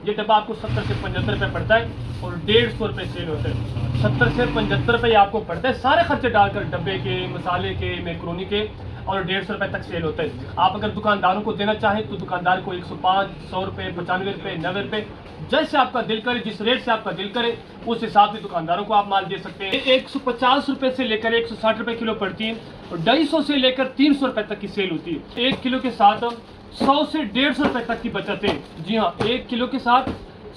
ये डब्बा आपको 70 से 75 रुपये पड़ता है और 150 रुपये सेल होता है। 70 से 75 रुपये आपको पड़ता है सारे खर्चे डालकर, डब्बे के, मसाले के, मैक्रोनी के, और 150 रुपये तक सेल होता है। आप अगर दुकानदारों को देना चाहें तो दुकानदार को 105, 100 रुपये, 95 रुपये, 90 रुपये, जैसे आपका दिल करे, जिस रेट से आपका दिल करे उस हिसाब से दुकानदारों को आप माल दे सकते हैं। 150 रुपये से लेकर 160 रुपये किलो पड़ती है और 250 से लेकर 300 रुपये तक की सेल होती है। 1 किलो के साथ 100 से 150 रुपये तक की बचत है। जी हाँ, 1 किलो के साथ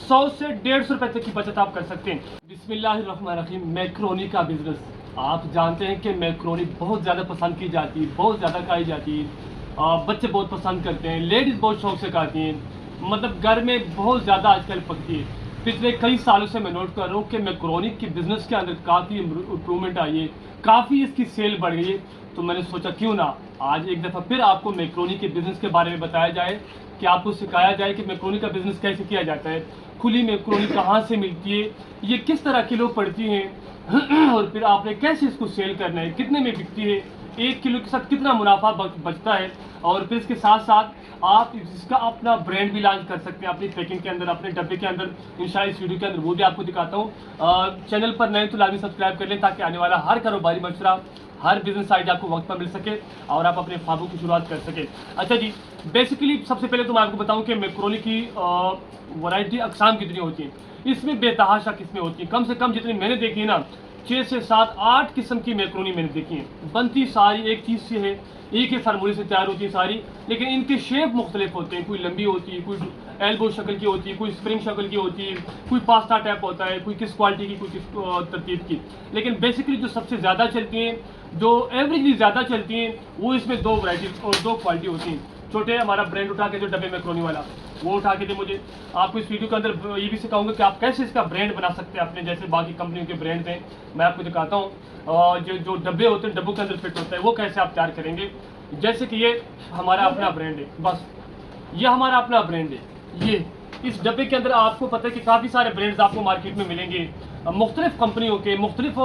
100 से 150 रुपये तक की बचत आप कर सकते हैं। बिस्मिल्लाहिर्रहमानिर्रहीम। मैक्रोनी का बिजनेस, आप जानते हैं कि मैक्रोनी बहुत ज़्यादा पसंद की जाती है, बहुत ज़्यादा खाई जाती है। बच्चे बहुत पसंद करते हैं, लेडीज़ बहुत शौक से खाती हैं, मतलब घर में बहुत ज़्यादा आजकल पकती है। पिछले कई सालों से मैं नोट कर रहा हूँ कि मैक्रोनी के बिज़नेस के अंदर काफ़ी इम्प्रूवमेंट आई है, काफ़ी इसकी सेल बढ़ गई है। तो मैंने सोचा क्यों ना आज एक दफ़ा फिर आपको मैक्रोनी के बिज़नेस के बारे में बताया जाए, कि आपको सिखाया जाए कि मैक्रोनी का बिज़नेस कैसे किया जाता है, खुली मैक्रोनी कहाँ से मिलती है, ये किस तरह किलो पड़ती है और फिर आपने कैसे इसको सेल करना है, कितने में बिकती है, 1 किलो के साथ कितना मुनाफा बचता है। और फिर इसके साथ साथ आप इसका अपना ब्रांड भी लॉन्च कर सकते हैं अपनी पैकिंग के अंदर, अपने डब्बे के अंदर। इंशाल्लाह इस वीडियो के अंदर वो भी आपको दिखाता हूँ। चैनल पर नए तो लाजमी सब्सक्राइब कर लें ताकि आने वाला हर कारोबारी मशवरा, हर बिजनेस आइडिया आपको वक्त पर मिल सके और आप अपने ख्वाबों की शुरुआत कर सके। अच्छा जी, बेसिकली सबसे पहले तो मैं आपको बताऊं कि मैक्रोनी की वैरायटी अक़साम कितनी होती है। इसमें बेतहाशा किस्में होती हैं, कम से कम जितनी मैंने देखी है ना, 6 से 7, 8 किस्म की मैक्रोनी मैंने देखी है। बनती सारी एक चीज़ से है, एक ही फार्मूले से तैयार होती है सारी, लेकिन इनके शेप मुख्तलिफ होते हैं। कोई लंबी होती है, कोई एल्बो शक्ल की होती है, कोई स्प्रिंग शक्ल की होती है, कोई पास्ता टाइप होता है, कोई किस क्वालिटी की, कोई किस तरतीब की। लेकिन बेसिकली जो सबसे ज़्यादा चलती हैं, जो एवरेजली ज़्यादा चलती हैं, वो इसमें 2 वैरायटी और 2 क्वालिटी होती हैं। छोटे हमारा ब्रांड उठा के जो डब्बे मैक्रोनी वाला, वो उठा के दे मुझे। आपको इस वीडियो के अंदर ये भी सिखाऊंगा कि आप कैसे इसका ब्रांड बना सकते हैं अपने, जैसे बाकी कंपनियों के ब्रांड हैं। मैं आपको दिखाता हूँ जो डब्बे होते हैं, डब्बों के अंदर फिट होता है, वो कैसे आप तैयार करेंगे। जैसे कि ये हमारा अपना ब्रांड है, बस ये हमारा अपना ब्रांड है। ये इस डब्बे के अंदर आपको पता है कि काफ़ी सारे ब्रांड्स आपको मार्केट में मिलेंगे, मुख्तलिफ कंपनियों के, मुख्तलिफ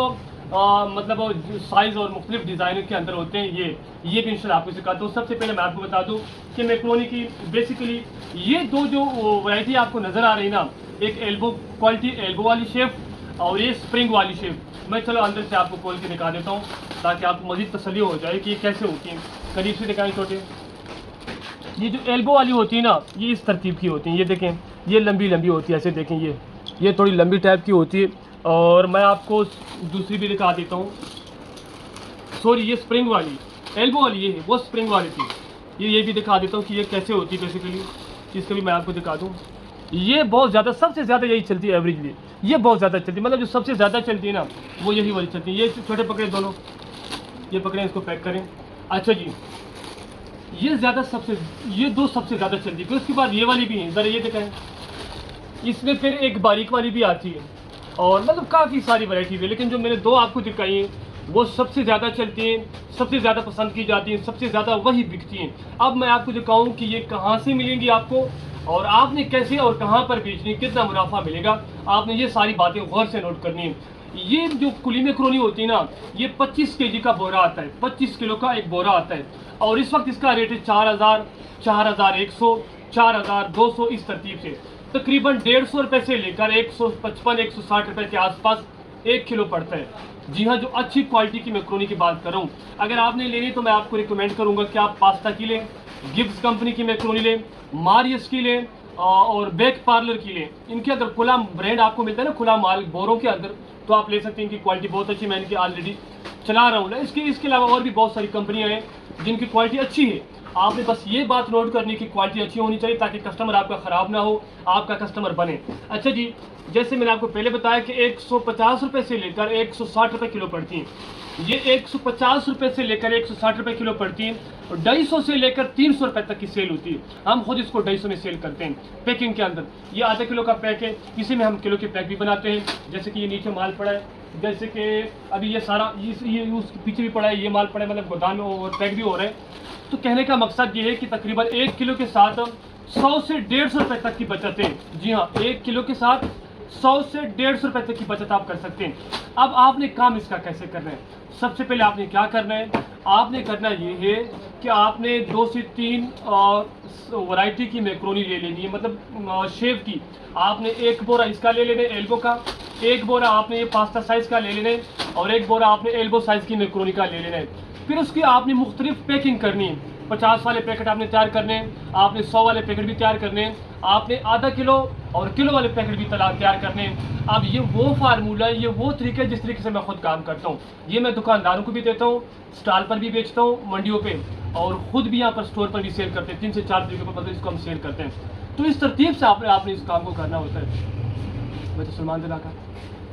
मतलब साइज़ और मुख्तलिफ डिज़ाइनों के अंदर होते हैं। ये भी इंशाल्लाह आपको सिखाता हूँ। सबसे पहले मैं आपको बता दूँ कि मैक्रोनी की बेसिकली ये 2 जो वैरायटी आपको नज़र आ रही है ना, एक एल्बो क्वालिटी, एल्बो वाली शेप, और ये स्प्रिंग वाली शेप। मैं चलो अंदर से आपको खोल के दिखा देता हूँ ताकि आपको मज़ीद तसल्ली हो जाए कि ये कैसे होती हैं। करीब से दिखाएं छोटे। ये जो एल्बो वाली होती है ना, ये इस तरतीब की होती हैं। ये देखें, ये लंबी लंबी होती है, ऐसे देखें, ये थोड़ी लंबी टाइप की होती है। और मैं आपको दूसरी भी दिखा देता हूँ। सॉरी, ये स्प्रिंग वाली, एल्बो वाली ये है, वो स्प्रिंग वाली थी। ये भी दिखा देता हूँ कि ये कैसे होती है बेसिकली। इसका भी मैं आपको दिखा दूँ। ये बहुत ज़्यादा, सबसे ज़्यादा यही चलती है एवरेजली, ये बहुत ज़्यादा चलती है, मतलब जो सबसे ज़्यादा चलती है ना, वो यही वाली चलती है। ये छोटे पकड़े दोनों, ये पकड़ें, इसको पैक करें। अच्छा जी, ये ज़्यादा सबसे, ये 2 सबसे ज़्यादा चलती है। फिर उसके बाद ये वाली भी है, ज़रा ये दिखाएँ। इसमें फिर एक बारीक वाली भी आती है, और मतलब काफ़ी सारी वैरायटी है। लेकिन जो मैंने 2 आपको दिखाई हैं वो सबसे ज़्यादा चलती हैं, सबसे ज़्यादा पसंद की जाती हैं, सबसे ज़्यादा वही बिकती हैं। अब मैं आपको जो कहूँ कि ये कहाँ से मिलेंगी आपको, और आपने कैसे और कहाँ पर बेचनी, कितना मुनाफा मिलेगा, आपने ये सारी बातें गौर से नोट करनी है। ये जो खुली मैक्रोनी होती है ना, ये 25 kg का बोरा आता है, 25 किलो का एक बोरा आता है। और इस वक्त इसका रेट है 4000, 4100, 4200, इस तरतीब से। तकरीबन 150 रुपये से लेकर 155, 160 रुपये के आसपास 1 किलो पड़ता है। जी हाँ, जो अच्छी क्वालिटी की मैक्रोनी की बात कर रहा हूँ। अगर आपने लेनी तो मैं आपको रिकमेंड करूँगा कि आप पास्ता की लें, गिब्स कंपनी की मैक्रोनी लें, मारियस की लें, और बेक पार्लर की लें। इनके अगर खुला ब्रांड आपको मिलता है ना, खुला माल बोरों के अंदर, तो आप ले सकते हैं। इनकी क्वालिटी बहुत अच्छी, मैं इनकी ऑलरेडी चला रहा हूँ ना। इसके अलावा और भी बहुत सारी कंपनियाँ हैं जिनकी क्वालिटी अच्छी है। आपने बस ये बात नोट करनी कि क्वालिटी अच्छी होनी चाहिए ताकि कस्टमर आपका ख़राब ना हो, आपका कस्टमर बने। अच्छा जी, जैसे मैंने आपको पहले बताया कि 150 रुपये से लेकर 160 रुपये किलो पड़ती हैं। ये 150 रुपये से लेकर 160 रुपये किलो पड़ती हैं, और 250 से लेकर 300 रुपये तक की सेल होती है। हम खुद इसको 250 में सेल करते हैं पैकिंग के अंदर। ये आधा किलो का पैक है, इसी में हम किलो के पैक भी बनाते हैं। जैसे कि ये नीचे माल पड़ा है, जैसे कि अभी ये सारा ये उसके पीछे भी पड़ा है, ये माल पड़ा है, मतलब गोदाम में और पैक भी हो रहा है। तो कहने का मकसद ये है कि तकरीबन 1 किलो के साथ 100 से 150 रुपये तक की बचत है। जी हाँ, 1 किलो के साथ 100 से 150 रुपए तक की बचत आप कर सकते हैं। अब आपने काम इसका कैसे करना है? सबसे पहले आपने क्या करना है, आपने करना ये है कि आपने 2 से 3 वैरायटी की मैक्रोनी ले लेनी है, मतलब शेफ की। आपने एक बोरा इसका ले लेना है एल्बो का, एक बोरा आपने ये पास्ता साइज का ले लेना है और एक बोरा आपने एल्बो साइज की मैक्रोनी का ले लेना है। फिर उसकी आपने मुख्तलिफ पैकिंग करनी है। 50 वाले पैकेट आपने तैयार करने हैं, आपने 100 वाले पैकेट भी तैयार करने हैं, आपने आधा किलो और किलो वाले पैकेट भी तैयार करने हैं। अब ये वो फार्मूला है, ये वो तरीका है जिस तरीके से मैं खुद काम करता हूँ। ये मैं दुकानदारों को भी देता हूँ, स्टॉल पर भी बेचता हूँ, मंडियों पे, और खुद भी यहाँ पर स्टोर पर भी सेल करते हैं। 3 से 4 तरीके पर मतलब इसको हम सेल करते हैं। तो इस तरतीब से आपने इस काम को करना होता है। मैं तो सलमान दिला का,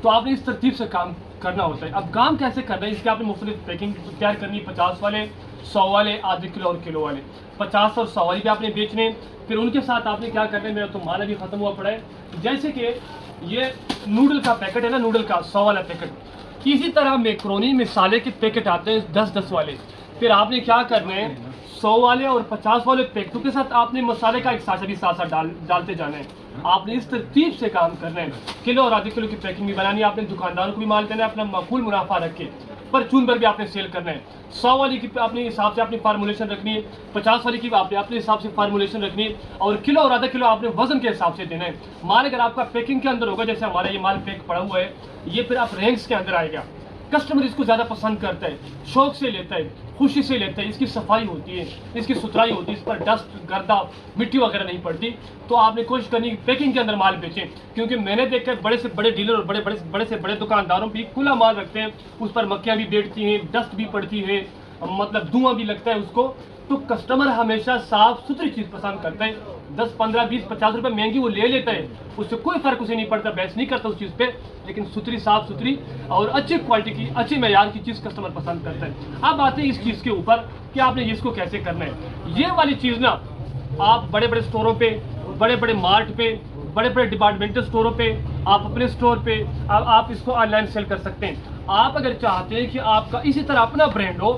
तो आपने इस तरतीब से काम करना होता है। अब काम कैसे करना है, इसके आपने मुख्तलिफ पैकिंग तैयार करनी है। 50 वाले, 100 वाले, आधे किलो और किलो वाले। 50 और 100 वाले भी आपने बेचने। फिर उनके साथ आपने क्या करना है, मेरा तो माल अभी खत्म हुआ पड़ा है। जैसे कि ये नूडल का पैकेट है ना, नूडल का 100 वाला पैकेट, इसी तरह मैक्रोनी मसाले के पैकेट आते हैं 10-10 वाले। फिर आपने क्या करना है, 100 वाले और 50 वाले पैकेटों के साथ आपने मसाले का एक साथ भी साथ डालते जाना है। आपने इस तरतीब से काम करना है। किलो और आधे किलो की पैकिंग भी बनानी है। आपने दुकानदारों को भी माल देना है, अपना माकूल मुनाफा रख के, पर चून पर भी आपने सेल करना है। 100 वाली की अपने हिसाब से अपनी फार्मूलेशन रखनी है, 50 वाली की आपने अपने हिसाब से फार्मूलेशन रखनी है, और किलो और आधा किलो आपने वजन के हिसाब से देना है। माल अगर आपका पैकिंग के अंदर होगा, जैसे हमारा ये माल पैक पड़ा हुआ है, ये फिर आप रेंज के अंदर आएगा। कस्टमर इसको ज़्यादा पसंद करता है, शौक से लेता है, खुशी से लेता है। इसकी सफाई होती है, इसकी सुथराई होती है, इस पर डस्ट, गर्दा, मिट्टी वगैरह नहीं पड़ती। तो आपने कोशिश करनी है पैकिंग के अंदर माल बेचें, क्योंकि मैंने देखा है बड़े से बड़े डीलर और बड़े से बड़े दुकानदारों भी खुला माल रखते हैं, उस पर मक्खियाँ भी बैठती हैं, डस्ट भी पड़ती है, मतलब धुआं भी लगता है उसको। तो कस्टमर हमेशा साफ सुथरी चीज़ पसंद करता है। 10, 15, 20, 50 रुपये महंगी वो ले लेता है, उससे कोई फर्क उसे नहीं पड़ता, बहस नहीं करता उस चीज़ पे, लेकिन सुथरी, साफ सुथरी और अच्छी क्वालिटी की, अच्छी मेयार की चीज़ कस्टमर पसंद करता है। अब आते हैं इस चीज़ के ऊपर कि आपने इसको कैसे करना है। ये वाली चीज़ ना आप बड़े बड़े स्टोरों पे, बड़े बड़े मार्ट पे, बड़े बड़े डिपार्टमेंटल स्टोरों पे, आप अपने स्टोर पे आप इसको ऑनलाइन सेल कर सकते हैं। आप अगर चाहते हैं कि आपका इसी तरह अपना ब्रांड हो,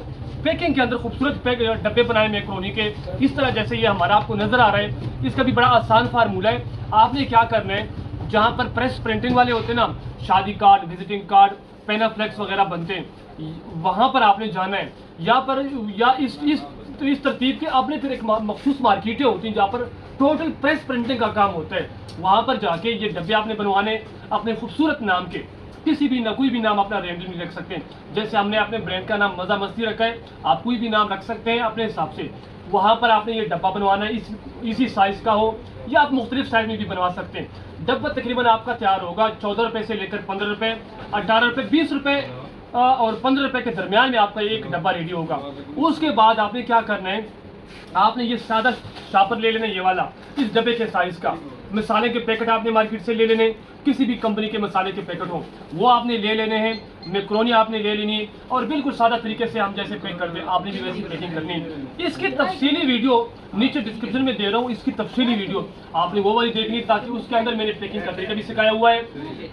पैकिंग के अंदर खूबसूरत डब्बे बनाए मैक्रोनी के, इस तरह जैसे ये हमारा आपको नजर आ रहा है। इसका भी बड़ा आसान फार्मूला है। आपने क्या करना है, जहाँ पर प्रेस प्रिंटिंग वाले होते हैं ना, शादी कार्ड, विजिटिंग कार्ड, पेनाफ्लेक्स वगैरह बनते हैं, वहाँ पर आपने जाना है। या इस तरतीब के आपने फिर एक मखसूस मार्केटें होती हैं जहाँ पर टोटल प्रेस प्रिंटिंग का काम होता है। वहाँ पर जाके ये डब्बे आपने बनवाने अपने खूबसूरत नाम के, किसी भी ना कोई भी नाम अपना रैंडमली रख सकते हैं। जैसे हमने अपने ब्रांड का नाम मज़ा मस्ती रखा है, आप कोई भी नाम रख सकते हैं अपने हिसाब से। वहाँ पर आपने ये डब्बा बनवाना है, इसी साइज़ का हो, या आप मुख्तलिफ साइज़ में भी बनवा सकते हैं। डब्बा तकरीबन आपका तैयार होगा 14 रुपये से लेकर 15 रुपये, 18 रुपये, 20 रुपये और 15 रुपये के दरमियान में आपका एक डब्बा रेडी होगा। उसके बाद आपने क्या करना है, आपने ये सादा शापर ले लेना, ये वाला, इस डब्बे के साइज़ का। मसाले के पैकेट आपने मार्केट से ले लेने, किसी भी कंपनी के मसाले के पैकेट हो वो आपने ले लेने हैं। मैक्रोनी आपने ले लेनी है, और बिल्कुल सादा तरीके से हम जैसे पैक करते हैं आपने भी वैसी पैकिंग करनी है। इसकी तफसीली वीडियो नीचे डिस्क्रिप्शन में दे रहा हूँ, इसकी तफसीली वीडियो आपने वो वाली देखनी, ताकि उसके अंदर मैंने पैकिंग का तरीका भी सिखाया हुआ है,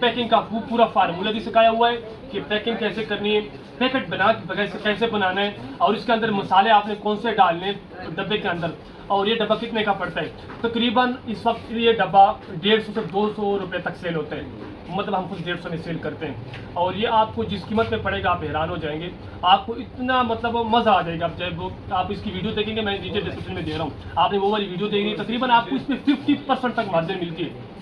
पैकिंग का पूरा फार्मूला भी सिखाया हुआ है कि पैकिंग कैसे करनी है, पैकेट बना कैसे बनाना है, और इसके अंदर मसाले आपने कौन से डालने डब्बे के अंदर, और ये डब्बा कितने का पड़ता है। तकरीबन इस वक्त ये डब्बा 150 से 200 रुपये तक सेल होता है, मतलब हम खुद 150 में सेल करते हैं। और ये आपको जिस कीमत में पड़ेगा आप हैरान हो जाएंगे, आपको इतना मतलब मज़ा आ जाएगा। जब आप इसकी वीडियो देखेंगे, मैं नीचे डिस्क्रिप्शन में दे रहा हूँ, आपने वो वाली वीडियो देखनी, तकरीबन आपको इसमें 50% तक मार्जिन मिलती है।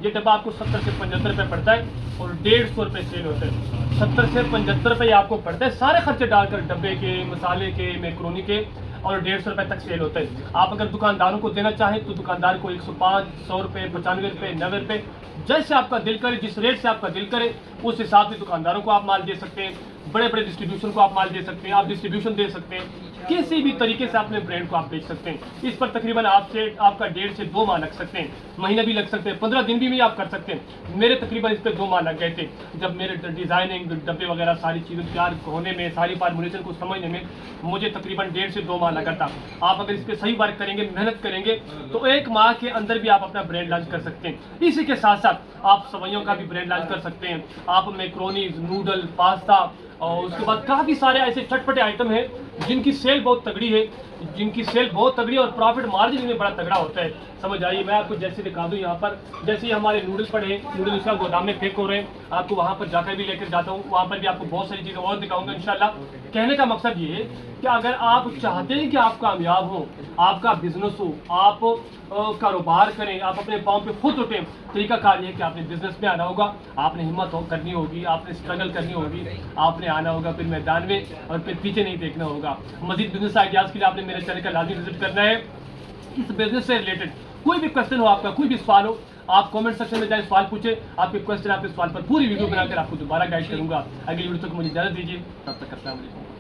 ये डब्बा आपको 70 से 75 रुपये पड़ता है और 150 रुपये सेल होता है। 70 से 75 रुपये आपको पड़ता है सारे खर्चे डालकर, डब्बे के, मसाले के, मैक्रोनी के, और 150 रुपये तक सेल होता है। आप अगर दुकानदारों को देना चाहें तो दुकानदार को 105, 100 रुपये, 95 रुपये, 90 रुपये, जैसे आपका दिल करे, जिस रेट से आपका दिल करे उस हिसाब से दुकानदारों को आप माल दे सकते हैं। बड़े बड़े डिस्ट्रीब्यूशन को आप माल दे सकते हैं, आप डिस्ट्रीब्यूशन दे सकते हैं, किसी भी तरीके से अपने ब्रांड को आप बेच सकते हैं। इस पर तकरीबन आपका 1.5 से 2 माह लग सकते हैं, महीना भी लग सकते हैं, 15 दिन भी आप कर सकते हैं। मेरे तकरीबन इस पर 2 माह लग गए थे, जब मेरे डिज़ाइनिंग, डब्बे वगैरह सारी चीज़ें तैयार होने में, सारी फार्मूलेशन को समझने में मुझे तकरीबन 1.5 से 2 माह लगा था। आप अगर इस पर सही वर्क करेंगे, मेहनत करेंगे, तो 1 माह के अंदर भी आप अपना ब्रांड लॉन्च कर सकते हैं। इसी के साथ साथ आप सवैयों का भी ब्रांड लॉन्च कर सकते हैं। आप मैक्रोनीज, नूडल, पास्ता, और उसके बाद काफ़ी सारे ऐसे चटपटे आइटम हैं जिनकी सेल बहुत तगड़ी है। जिनकी सेल बहुत तगड़ी है और प्रॉफिट मार्जिन इनमें बड़ा तगड़ा होता है। समझ आइए, मैं आपको जैसे दिखा दूं यहाँ पर, जैसे ही हमारे नूडल्स पड़े हैं, नूडल्स का गोदाम में पैक हो रहे हैं, आपको वहाँ पर जाकर भी लेकर जाता हूँ, वहाँ पर भी आपको बहुत सारी चीज़ें और दिखाऊंगा इंशाल्लाह। कहने का मकसद ये है कि अगर आप चाहते हैं कि आप कामयाब हो, आपका बिजनेस हो, आप कारोबार करें, आप अपने पाँव पे खुद उठें, तरीका कार ये है कि आपने बिजनेस में आना होगा, आपने हिम्मत करनी होगी, आपने स्ट्रगल करनी होगी, आपने आना होगा फिर मैदान में और फिर पीछे नहीं देखना होगा। मजीद बिजनेस आइडियाज़ के लिए आपने मेरे चैनल का लाजमी विजिट करना है। इस बिजनेस से रिलेटेड कोई भी क्वेश्चन हो आपका, कोई भी सवाल हो, आप कमेंट सेक्शन में जाए सवाल पूछे, आपके क्वेश्चन आपके सवाल पर पूरी वीडियो बनाकर आपको दोबारा गाइड करूंगा। अगली वीडियो तक मुझे इजाजत दीजिए, तब तक अस्सलाम वालेकुम।